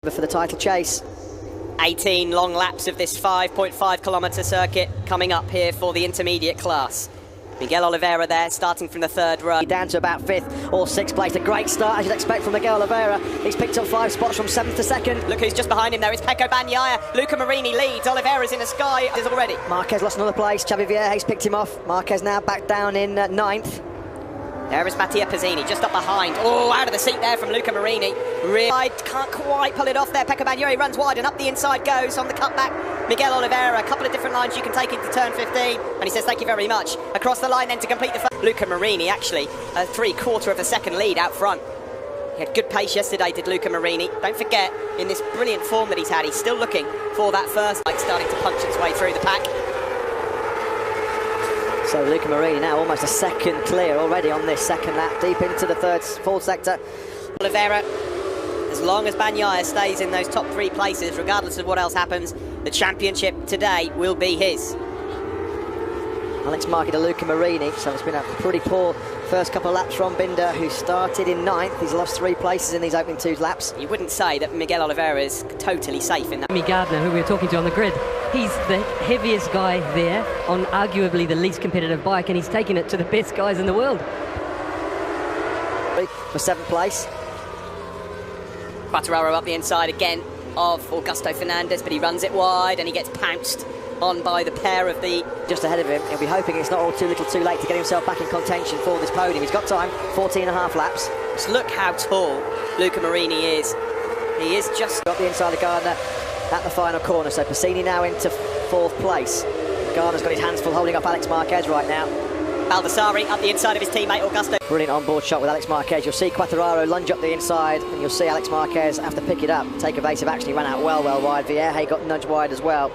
For the title chase. 18 long laps of this 5.5 kilometre circuit coming up here for the intermediate class. Miguel Oliveira there, starting from the third row. Down to about 5th or 6th place. A great start, as you'd expect from Miguel Oliveira. He's picked up 5 spots from 7th to 2nd. Look who's just behind him there. It's Pecco Bagnaia. Luca Marini leads. Oliveira's in the sky already. Marquez lost another place. Xavi Vierge's picked him off. Marquez now back down in 9th. There is Mattia Pezzini just up behind. Oh, out of the seat there from Luca Marini. Really can't quite pull it off there. Pecco Bagnaia runs wide and up the inside goes on the cutback. Miguel Oliveira, a couple of different lines you can take into turn 15. And he says, thank you very much. Across the line then to complete the first. Luca Marini actually a 3/4 of a second lead out front. He had good pace yesterday, did Luca Marini. Don't forget, in this brilliant form that he's had, he's still looking for that first light starting to punch its way through the pack. So Luca Marini now almost a second clear already on this second lap, deep into the fourth sector. Oliveira, as long as Bagnaia stays in those top 3 places, regardless of what else happens, the championship today will be his. Alex Marquez to Luca Marini, so it's been a pretty poor first couple of laps from Binder, who started in 9th. He's lost 3 places in these opening 2 laps. You wouldn't say that Miguel Oliveira is totally safe in that. Gardner, who we were talking to on the grid, he's the heaviest guy there on arguably the least competitive bike, and he's taken it to the best guys in the world. For 7th place. Quartararo up the inside again of Augusto Fernandez, but he runs it wide and he gets pounced on by the pair of the... Just ahead of him. He'll be hoping it's not all too little too late to get himself back in contention for this podium. He's got time, 14.5 laps. Just look how tall Luca Marini is. He is just... Got the inside of Gardner at the final corner, so Pezzini now into 4th place. Gardner's got his hands full holding up Alex Marquez right now. Baldassari up the inside of his teammate Augusto. Brilliant on-board shot with Alex Marquez. You'll see Quartararo lunge up the inside, and you'll see Alex Marquez have to pick it up, take evasive action. He ran out well wide. Vierge got nudged wide as well.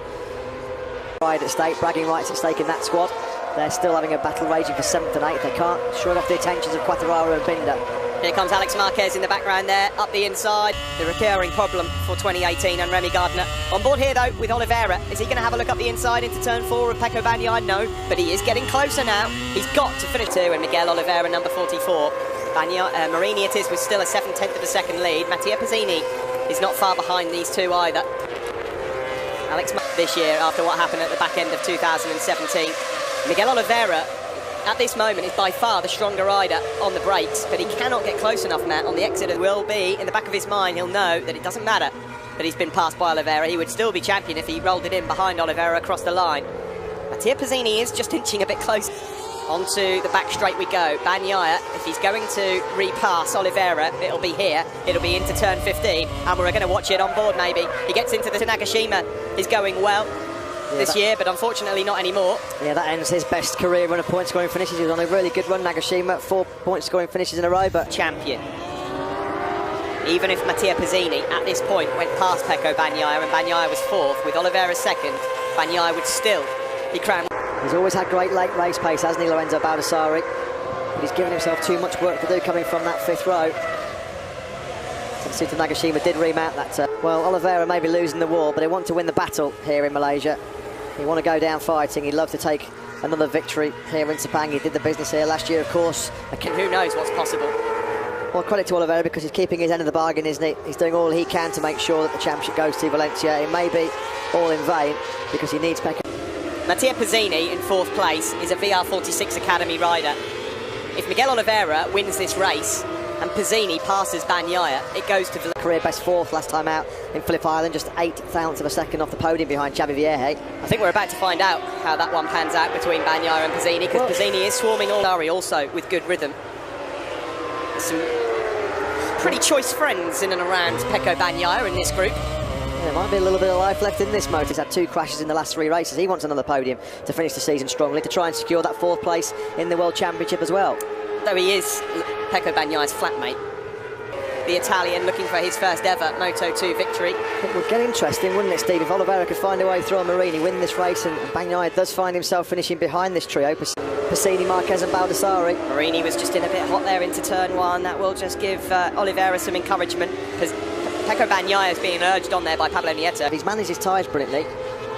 Pride at stake, bragging rights at stake in that squad. They're still having a battle raging for 7th and 8th. They can't shrug off the attentions of Quartararo and Binder. Here comes Alex Marquez in the background there, up the inside. The recurring problem for 2018 and Remy Gardner. On board here though with Oliveira. Is he going to have a look up the inside into turn 4 of Pecco Bagnaia? No, but he is getting closer now. He's got to finish 2, and Miguel Oliveira number 44. Marini it is with still a 7/10 of a second lead. Mattia Pezzini is not far behind these two either. Alex this year after what happened at the back end of 2017. Miguel Oliveira at this moment is by far the stronger rider on the brakes, but he cannot get close enough, Matt, on the exit. It will be in the back of his mind. He'll know that it doesn't matter that he's been passed by Oliveira. He would still be champion if he rolled it in behind Oliveira across the line. Mattia Pezzini is just inching a bit closer. Onto the back straight we go. Bagnaia, if he's going to repass Oliveira, it'll be here. It'll be into turn 15, and we're going to watch it on board maybe. He gets into the Nagashima. He's going well this year, but unfortunately not anymore. Yeah, that ends his best career run of point scoring finishes. He was on a really good run, Nagashima, 4 point scoring finishes in a row, but... Champion. Even if Mattia Pezzini at this point went past Pecco Bagnaia and Bagnaia was 4th, with Oliveira 2nd, Bagnaia would still be crowned. He's always had great late race pace, hasn't he, Lorenzo Baldassari? But he's given himself too much work to do coming from that 5th row. Tatsuta Nagashima did remount that. Well, Oliveira may be losing the war, but they want to win the battle here in Malaysia. He want to go down fighting. He'd love to take another victory here in Sepang. He did the business here last year, of course. And who knows what's possible? Well, credit to Oliveira because he's keeping his end of the bargain, isn't he? He's doing all he can to make sure that the championship goes to Valencia. It may be all in vain because he needs Pecco. Mattia Pezzini in 4th place is a VR46 Academy rider. If Miguel Oliveira wins this race and Pezzini passes Bagnaia, it goes to the career best 4th last time out in Phillip Island, just 0.8 of a second off the podium behind Xavi Vierge. I think we're about to find out how that one pans out between Bagnaia and Pezzini, because Pezzini is swarming all also with good rhythm. Some pretty choice friends in and around Pecco Bagnaia in this group. There might be a little bit of life left in this motor. He's had 2 crashes in the last 3 races. He wants another podium to finish the season strongly, to try and secure that 4th place in the World Championship as well. Though he is Pecco Bagnaia's flatmate. The Italian looking for his first ever Moto2 victory. It would get interesting, wouldn't it, Steve, if Oliveira could find a way through on Marini, win this race, and Bagnaia does find himself finishing behind this trio, Pezzini, Marquez and Baldassari. Marini was just in a bit hot there into turn 1. That will just give Oliveira some encouragement, because Pecco Bagnaia is being urged on there by Pablo Nieto. He's managed his tyres brilliantly.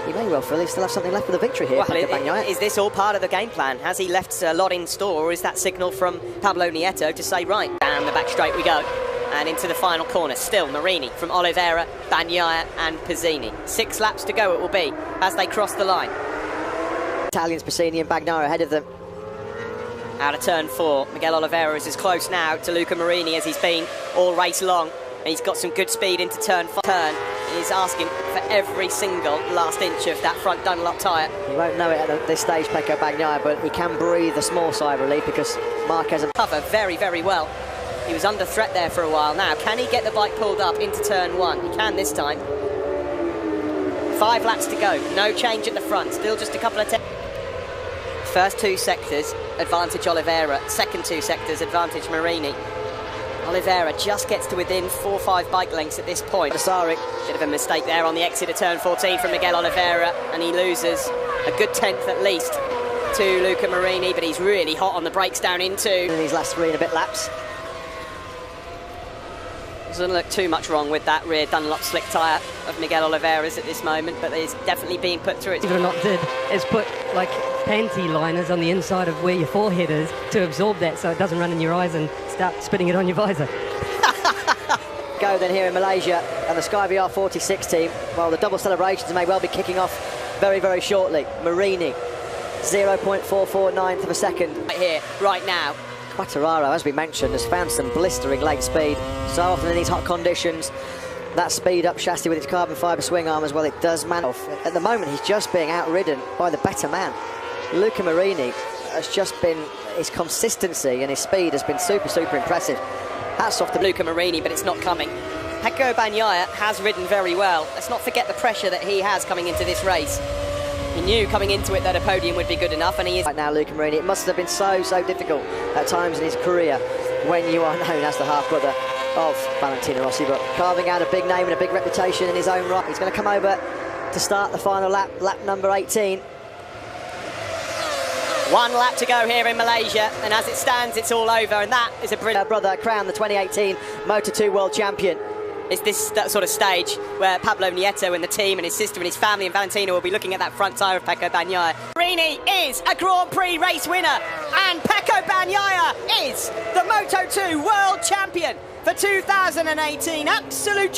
He may well feel he still have something left for the victory here. Well, is this all part of the game plan? Has he left a lot in store, or is that signal from Pablo Nieto to say, right, down the back straight we go? and into the final corner. Still Marini from Oliveira, Bagnaia and Pizzini. 6 laps to go it will be as they cross the line. Italians, Pizzini and Bagnaia ahead of them. Out of turn 4, Miguel Oliveira is as close now to Luca Marini as he's been all race long. And he's got some good speed into turn 5. He's asking for every single last inch of that front Dunlop tyre. He won't know it at this stage, Pecco Bagnaia, but he can breathe a small sigh of relief because Marquez and cover very, very well. He was under threat there for a while now. Can he get the bike pulled up into turn 1? He can this time. 5 laps to go. No change at the front. Still just a couple of... First 2 sectors, advantage Oliveira. Second 2 sectors, advantage Marini. Oliveira just gets to within 4 or 5 bike lengths at this point. Sorry. Bit of a mistake there on the exit of turn 14 from Miguel Oliveira, and he loses a good 10th at least to Luca Marini, but he's really hot on the brakes down into... In these last 3 and a bit laps. Doesn't look too much wrong with that rear Dunlop slick tyre of Miguel Oliveira's at this moment, but it's definitely being put through it. Believe it or not, did is put like panty liners on the inside of where your forehead is to absorb that so it doesn't run in your eyes and start spitting it on your visor. Go then here in Malaysia, and the Sky VR 46 team, well, the double celebrations may well be kicking off very, very shortly. Marini, 0.449th of a second. Right here, right now. Quartararo, as we mentioned, has found some blistering late speed. So often in these hot conditions, that speed up chassis with its carbon fibre swing arm as well, it does man off. At the moment, he's just being outridden by the better man. Luca Marini has just been, his consistency and his speed has been super, super impressive. Hats off to Luca Marini, but it's not coming. Pecco Bagnaia has ridden very well. Let's not forget the pressure that he has coming into this race. He knew coming into it that a podium would be good enough, and he is... Right now, Luca Marini, it must have been so, so difficult at times in his career when you are known as the half-brother of Valentino Rossi, but carving out a big name and a big reputation in his own right. He's going to come over to start the final lap, lap number 18. 1 lap to go here in Malaysia, and as it stands, it's all over, and that is a brilliant... brother crowned the 2018 Moto2 World Champion. It's this sort of stage where Pablo Nieto and the team and his sister and his family and Valentino will be looking at that front tyre of Pecco Bagnaia. Marini is a Grand Prix race winner, and Pecco Bagnaia is the Moto2 World Champion for 2018. Absolute